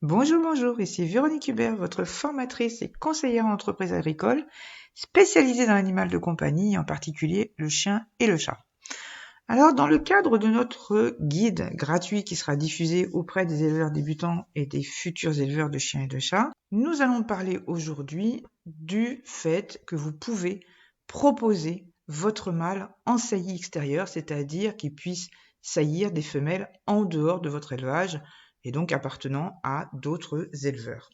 Bonjour, bonjour, ici Véronique Hubert, votre formatrice et conseillère en entreprise agricole, spécialisée dans l'animal de compagnie, en particulier le chien et le chat. Alors, dans le cadre de notre guide gratuit qui sera diffusé auprès des éleveurs débutants et des futurs éleveurs de chiens et de chats, nous allons parler aujourd'hui du fait que vous pouvez proposer votre mâle en saillie extérieure, c'est-à-dire qu'il puisse saillir des femelles en dehors de votre élevage et donc appartenant à d'autres éleveurs.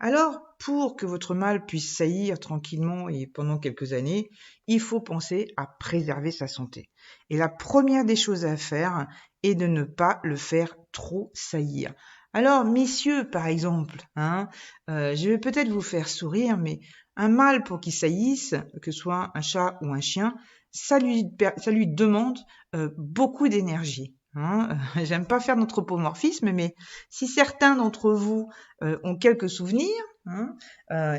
Alors, pour que votre mâle puisse saillir tranquillement et pendant quelques années, il faut penser à préserver sa santé. Et la première des choses à faire est de ne pas le faire trop saillir. Alors, messieurs, par exemple, je vais peut-être vous faire sourire, mais un mâle pour qu'il saillisse, que ce soit un chat ou un chien, ça lui demande beaucoup d'énergie. J'aime pas faire d'anthropomorphisme, mais si certains d'entre vous ont quelques souvenirs,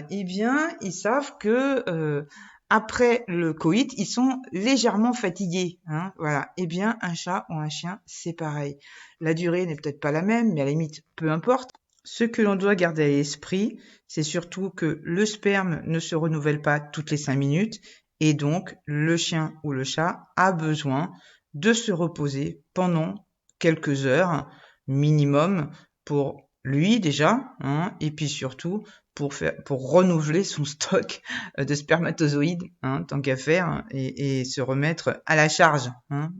eh bien, ils savent que après le coït, ils sont légèrement fatigués. Voilà. Eh bien, un chat ou un chien, c'est pareil. La durée n'est peut-être pas la même, mais à la limite, peu importe. Ce que l'on doit garder à l'esprit, c'est surtout que le sperme ne se renouvelle pas toutes les 5 minutes, et donc le chien ou le chat a besoin de se reposer pendant quelques heures minimum pour lui déjà, et puis surtout pour renouveler son stock de spermatozoïdes, tant qu'à faire, et se remettre à la charge.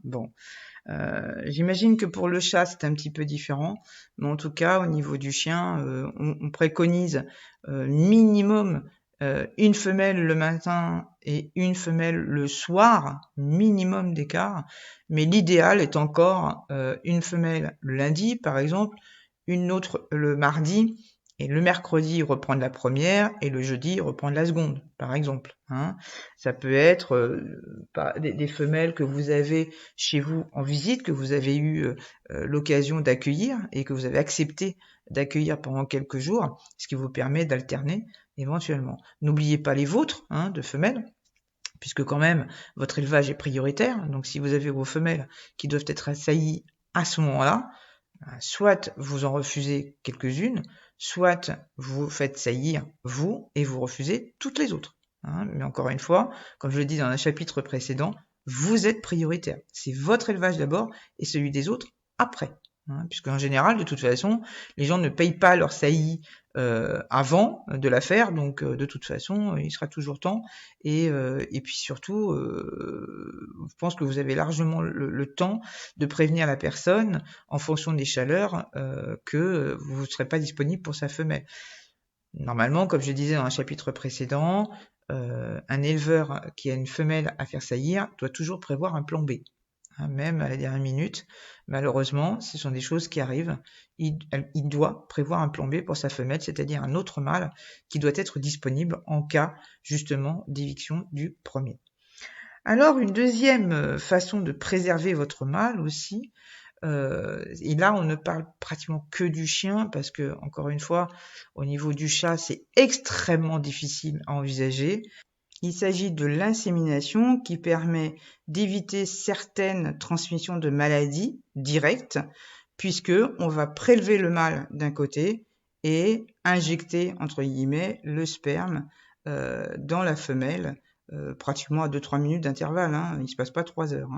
Bon. J'imagine que pour le chat, c'est un petit peu différent, mais en tout cas, au niveau du chien, on préconise minimum une femelle le matin et une femelle le soir, minimum d'écart, mais l'idéal est encore une femelle le lundi, par exemple, une autre le mardi, et le mercredi reprendre la première, et le jeudi reprendre la seconde, par exemple. Ça peut être des femelles que vous avez chez vous en visite, que vous avez eu l'occasion d'accueillir et que vous avez accepté d'accueillir pendant quelques jours, ce qui vous permet d'alterner éventuellement. N'oubliez pas les vôtres de femelles, puisque quand même votre élevage est prioritaire. Donc si vous avez vos femelles qui doivent être assaillies à ce moment-là, soit vous en refusez quelques-unes, soit vous faites saillir vous et vous refusez toutes les autres. Mais encore une fois, comme je l'ai dit dans un chapitre précédent, vous êtes prioritaire. C'est votre élevage d'abord et celui des autres après. Puisqu'en général, de toute façon, les gens ne payent pas leur saillie avant de la faire, donc de toute façon, il sera toujours temps. Et puis surtout, je pense que vous avez largement le temps de prévenir la personne en fonction des chaleurs que vous ne serez pas disponible pour sa femelle. Normalement, comme je disais dans un chapitre précédent, un éleveur qui a une femelle à faire saillir doit toujours prévoir un plan B. Même à la dernière minute, malheureusement, ce sont des choses qui arrivent. Il doit prévoir un plan B pour sa femelle, c'est-à-dire un autre mâle qui doit être disponible en cas justement d'éviction du premier. Alors, une deuxième façon de préserver votre mâle aussi, et là on ne parle pratiquement que du chien parce que, encore une fois, au niveau du chat, c'est extrêmement difficile à envisager. Il s'agit de l'insémination qui permet d'éviter certaines transmissions de maladies directes, puisque on va prélever le mâle d'un côté et injecter, entre guillemets, le sperme dans la femelle, pratiquement à 2-3 minutes d'intervalle, il ne se passe pas 3 heures.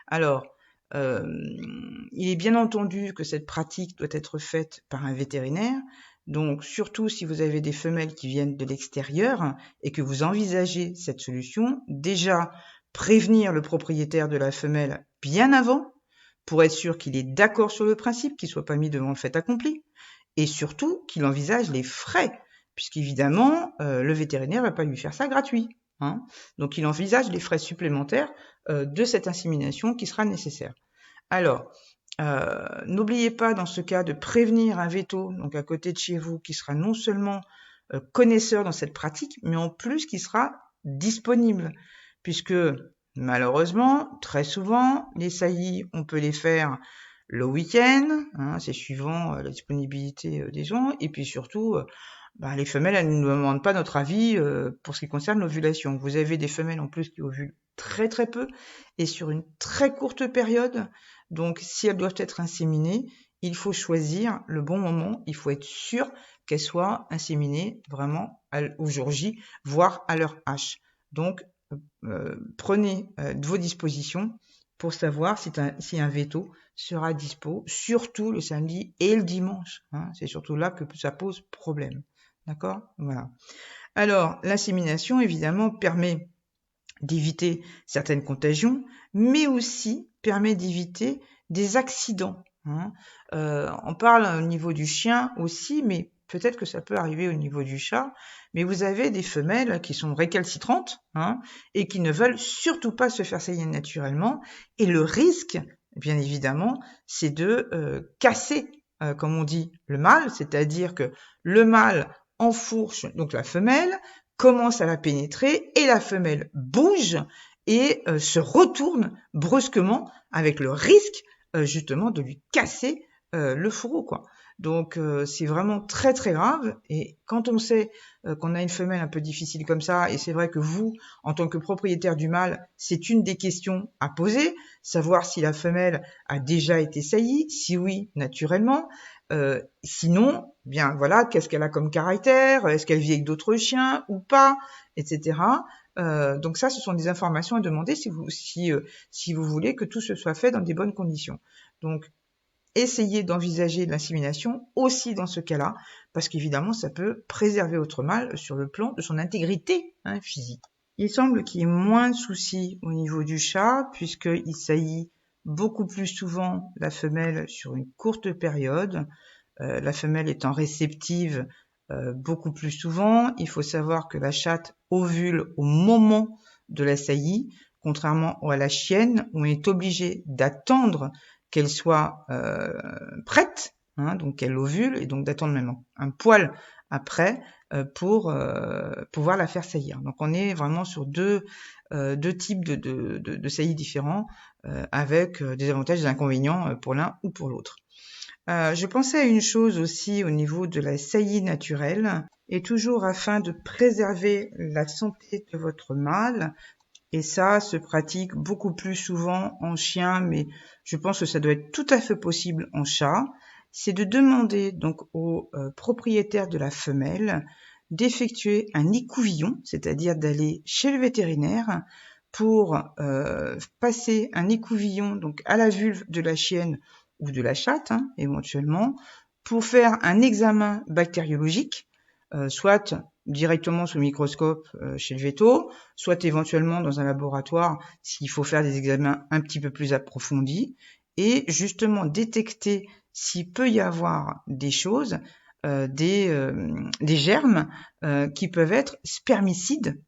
Alors, il est bien entendu que cette pratique doit être faite par un vétérinaire, donc surtout si vous avez des femelles qui viennent de l'extérieur et que vous envisagez cette solution, déjà prévenir le propriétaire de la femelle bien avant pour être sûr qu'il est d'accord sur le principe, qu'il ne soit pas mis devant le fait accompli, et surtout qu'il envisage les frais, puisqu'évidemment, le vétérinaire ne va pas lui faire ça gratuit. Donc il envisage les frais supplémentaires de cette insémination qui sera nécessaire. Alors, n'oubliez pas dans ce cas de prévenir un véto, donc à côté de chez vous, qui sera non seulement connaisseur dans cette pratique, mais en plus qui sera disponible, puisque malheureusement, très souvent, les saillies, on peut les faire le week-end, c'est suivant la disponibilité des gens, et puis surtout, les femelles, elles ne nous demandent pas notre avis pour ce qui concerne l'ovulation. Vous avez des femelles en plus qui ovulent très très peu et sur une très courte période. Donc, si elles doivent être inséminées, il faut choisir le bon moment, il faut être sûr qu'elle soit inséminée vraiment au jour J, voire à l'heure H. Donc, prenez vos dispositions pour savoir si un veto sera dispo, surtout le samedi et le dimanche. Hein, c'est surtout là que ça pose problème. D'accord? Voilà. Alors, l'insémination, évidemment, permet d'éviter certaines contagions, mais aussi permet d'éviter des accidents. Hein. On parle au niveau du chien aussi, mais peut-être que ça peut arriver au niveau du chat, mais vous avez des femelles qui sont récalcitrantes hein, et qui ne veulent surtout pas se faire saigner naturellement, et le risque, bien évidemment, c'est de casser, comme on dit, le mâle, c'est-à-dire que le mâle enfourche donc la femelle, commence à la pénétrer et la femelle bouge et se retourne brusquement avec le risque justement de lui casser le fourreau quoi. Donc c'est vraiment très très grave et quand on sait qu'on a une femelle un peu difficile comme ça et c'est vrai que vous en tant que propriétaire du mâle c'est une des questions à poser, savoir si la femelle a déjà été saillie, si oui naturellement, sinon, bien voilà, qu'est-ce qu'elle a comme caractère, est-ce qu'elle vit avec d'autres chiens ou pas, etc. Donc ça, ce sont des informations à demander si vous voulez que tout se soit fait dans des bonnes conditions. Donc, essayez d'envisager l'insémination aussi dans ce cas-là, parce qu'évidemment, ça peut préserver votre mâle sur le plan de son intégrité hein, physique. Il semble qu'il y ait moins de soucis au niveau du chat, puisqu'il saillit beaucoup plus souvent la femelle sur une courte période, la femelle étant réceptive beaucoup plus souvent. Il faut savoir que la chatte ovule au moment de la saillie, contrairement à la chienne où on est obligé d'attendre qu'elle soit prête, hein, donc qu'elle ovule, et donc d'attendre même un poil après pour pouvoir la faire saillir. Donc on est vraiment sur deux types de saillies différents avec des avantages et des inconvénients pour l'un ou pour l'autre. Je pensais à une chose aussi au niveau de la saillie naturelle, et toujours afin de préserver la santé de votre mâle, et ça se pratique beaucoup plus souvent en chien, mais je pense que ça doit être tout à fait possible en chat, c'est de demander donc au propriétaire de la femelle d'effectuer un écouvillon, c'est-à-dire d'aller chez le vétérinaire pour passer un écouvillon donc à la vulve de la chienne ou de la chatte, hein, éventuellement, pour faire un examen bactériologique, soit directement sous microscope chez le véto, soit éventuellement dans un laboratoire s'il faut faire des examens un petit peu plus approfondis, et justement détecter s'il peut y avoir des choses, des germes qui peuvent être spermicides,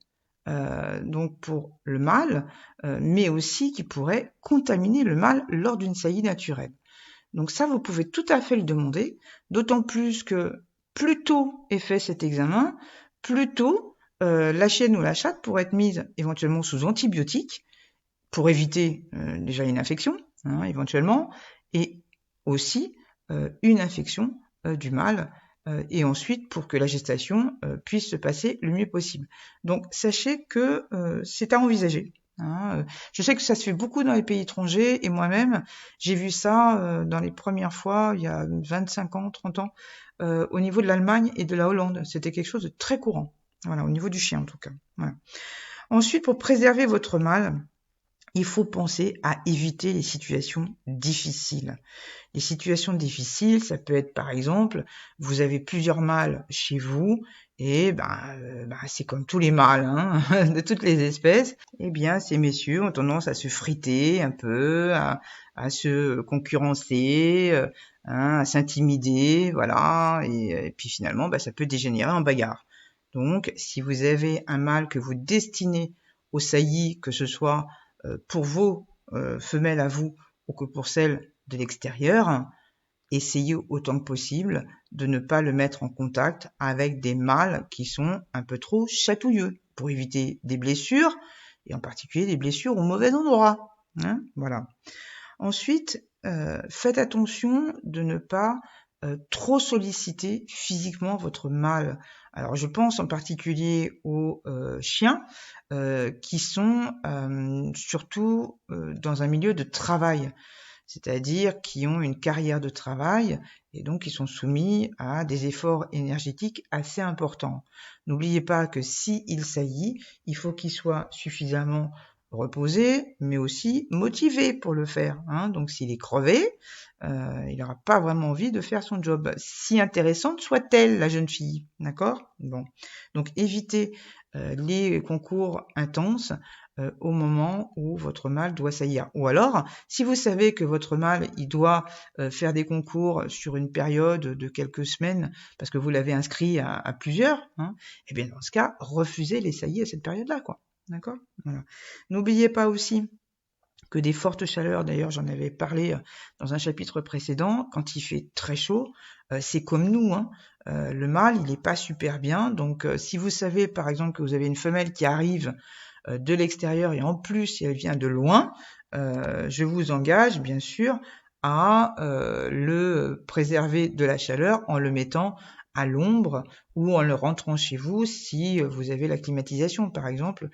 donc pour le mâle, mais aussi qui pourraient contaminer le mâle lors d'une saillie naturelle. Donc ça, vous pouvez tout à fait le demander, d'autant plus que plus tôt est fait cet examen, plus tôt la chienne ou la chatte pourrait être mise éventuellement sous antibiotiques pour éviter déjà une infection, hein, éventuellement, et aussi une infection du mâle, et ensuite pour que la gestation puisse se passer le mieux possible. Donc sachez que c'est à envisager. Hein. Je sais que ça se fait beaucoup dans les pays étrangers, et moi-même, j'ai vu ça dans les premières fois, il y a 25 ans, 30 ans, au niveau de l'Allemagne et de la Hollande. C'était quelque chose de très courant, voilà, au niveau du chien en tout cas. Voilà. Ensuite, pour préserver votre mâle, il faut penser à éviter les situations difficiles. Les situations difficiles, ça peut être par exemple, vous avez plusieurs mâles chez vous, et c'est comme tous les mâles hein, de toutes les espèces, eh bien ces messieurs ont tendance à se friter un peu, à se concurrencer, à s'intimider, voilà, et puis finalement ça peut dégénérer en bagarre. Donc si vous avez un mâle que vous destinez au saillie, que ce soit pour vos femelles à vous ou que pour celles de l'extérieur, essayez autant que possible de ne pas le mettre en contact avec des mâles qui sont un peu trop chatouilleux pour éviter des blessures, et en particulier des blessures au mauvais endroit. Hein, voilà. Ensuite, faites attention de ne pas trop solliciter physiquement votre mâle. Alors je pense en particulier aux chiens qui sont surtout dans un milieu de travail. c'est-à-dire qui ont une carrière de travail et donc qui sont soumis à des efforts énergétiques assez importants. N'oubliez pas que s'il saillit, il faut qu'il soit suffisamment reposé, mais aussi motivé pour le faire. Donc s'il est crevé, il n'aura pas vraiment envie de faire son job. Si intéressante soit-elle, la jeune fille, d'accord ? Bon, donc évitez les concours intenses au moment où votre mâle doit saillir. Ou alors, si vous savez que votre mâle il doit faire des concours sur une période de quelques semaines, parce que vous l'avez inscrit à plusieurs, et bien dans ce cas, refusez les saillies à cette période-là, quoi. D'accord ? Voilà. N'oubliez pas aussi que des fortes chaleurs, d'ailleurs j'en avais parlé dans un chapitre précédent, quand il fait très chaud, c'est comme nous, le mâle il n'est pas super bien, donc si vous savez par exemple que vous avez une femelle qui arrive de l'extérieur et en plus elle vient de loin, je vous engage bien sûr à le préserver de la chaleur en le mettant à l'ombre ou en le rentrant chez vous si vous avez la climatisation par exemple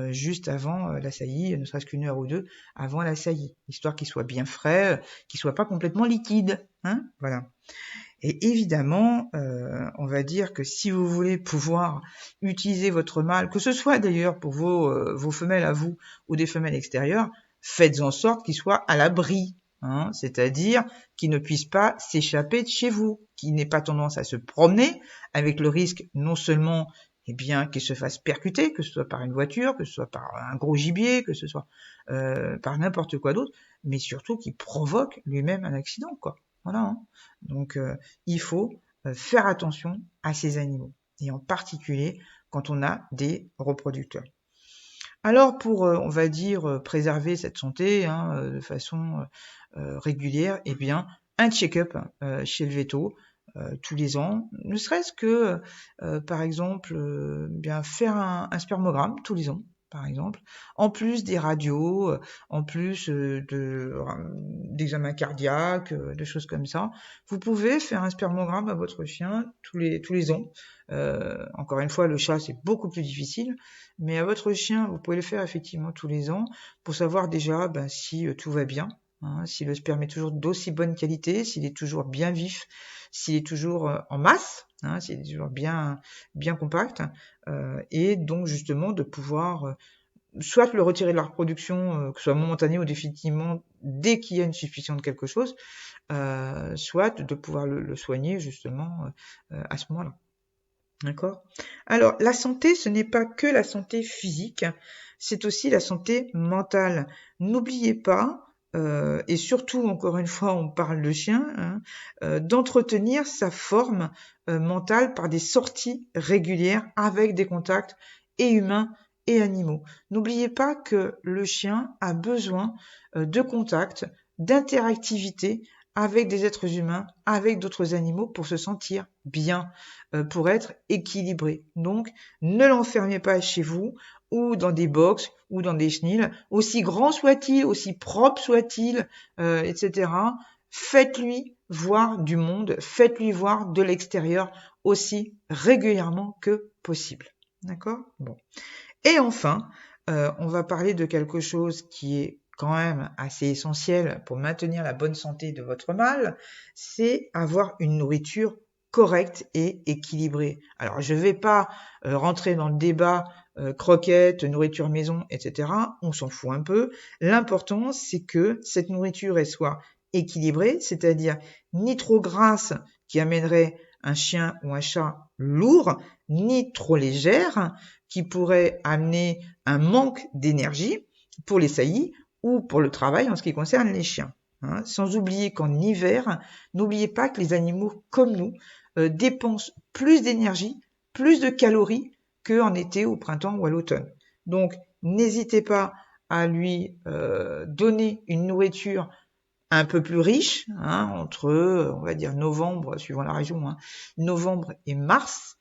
juste avant la saillie, ne serait-ce qu'une heure ou deux avant la saillie, histoire qu'il soit bien frais, qu'il soit pas complètement liquide, voilà. Et évidemment, on va dire que si vous voulez pouvoir utiliser votre mâle, que ce soit d'ailleurs pour vos femelles à vous ou des femelles extérieures, faites en sorte qu'il soit à l'abri, c'est-à-dire qu'il ne puisse pas s'échapper de chez vous, qu'il n'ait pas tendance à se promener, avec le risque non seulement qu'il se fasse percuter, que ce soit par une voiture, que ce soit par un gros gibier, que ce soit par n'importe quoi d'autre, mais surtout qu'il provoque lui-même un accident, quoi. Voilà. Donc, il faut faire attention à ces animaux, et en particulier quand on a des reproducteurs. Alors, pour, on va dire, préserver cette santé de façon régulière, eh bien, un check-up chez le véto tous les ans, ne serait-ce que, par exemple, bien faire un spermogramme tous les ans, par exemple, en plus des radios, en plus d'examens cardiaques, de choses comme ça. Vous pouvez faire un spermogramme à votre chien tous les ans. Encore une fois, le chat, c'est beaucoup plus difficile, mais à votre chien, vous pouvez le faire effectivement tous les ans pour savoir déjà si tout va bien, si le sperme est toujours d'aussi bonne qualité, s'il est toujours bien vif, s'il est toujours en masse, s'il est toujours bien compact, et donc justement de pouvoir soit le retirer de la reproduction, que ce soit momentané ou définitivement dès qu'il y a une suspicion de quelque chose, soit de pouvoir le soigner justement à ce moment-là. D'accord ? Alors, la santé, ce n'est pas que la santé physique, c'est aussi la santé mentale. N'oubliez pas, et surtout, encore une fois, on parle de chien, d'entretenir sa forme mentale par des sorties régulières avec des contacts et humains et animaux. N'oubliez pas que le chien a besoin de contacts, d'interactivité avec des êtres humains, avec d'autres animaux pour se sentir bien, pour être équilibré. Donc, ne l'enfermez pas chez vous ou dans des box ou dans des chenils, aussi grand soit-il, aussi propre soit-il, etc. Faites-lui voir du monde, faites-lui voir de l'extérieur aussi régulièrement que possible. D'accord ? Bon. Et enfin, on va parler de quelque chose qui est quand même assez essentiel pour maintenir la bonne santé de votre mâle, c'est avoir une nourriture correcte et équilibrée. Alors, je ne vais pas rentrer dans le débat croquettes, nourriture maison, etc. On s'en fout un peu. L'important, c'est que cette nourriture elle soit équilibrée, c'est-à-dire ni trop grasse qui amènerait un chien ou un chat lourd, ni trop légère qui pourrait amener un manque d'énergie pour les saillies ou pour le travail en ce qui concerne les chiens. Sans oublier qu'en hiver, n'oubliez pas que les animaux comme nous dépensent plus d'énergie, plus de calories qu'en été, au printemps ou à l'automne. Donc, n'hésitez pas à lui donner une nourriture un peu plus riche, entre, on va dire, novembre, suivant la région, novembre et mars,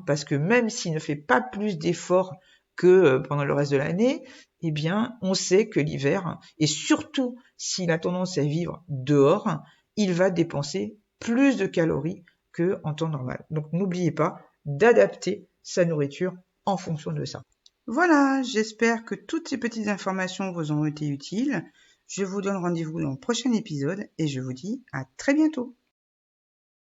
parce que même s'il ne fait pas plus d'efforts que pendant le reste de l'année, eh bien, on sait que l'hiver, et surtout s'il a tendance à vivre dehors, il va dépenser plus de calories qu'en temps normal. Donc, n'oubliez pas d'adapter sa nourriture en fonction de ça. Voilà, j'espère que toutes ces petites informations vous ont été utiles. Je vous donne rendez-vous dans le prochain épisode et je vous dis à très bientôt.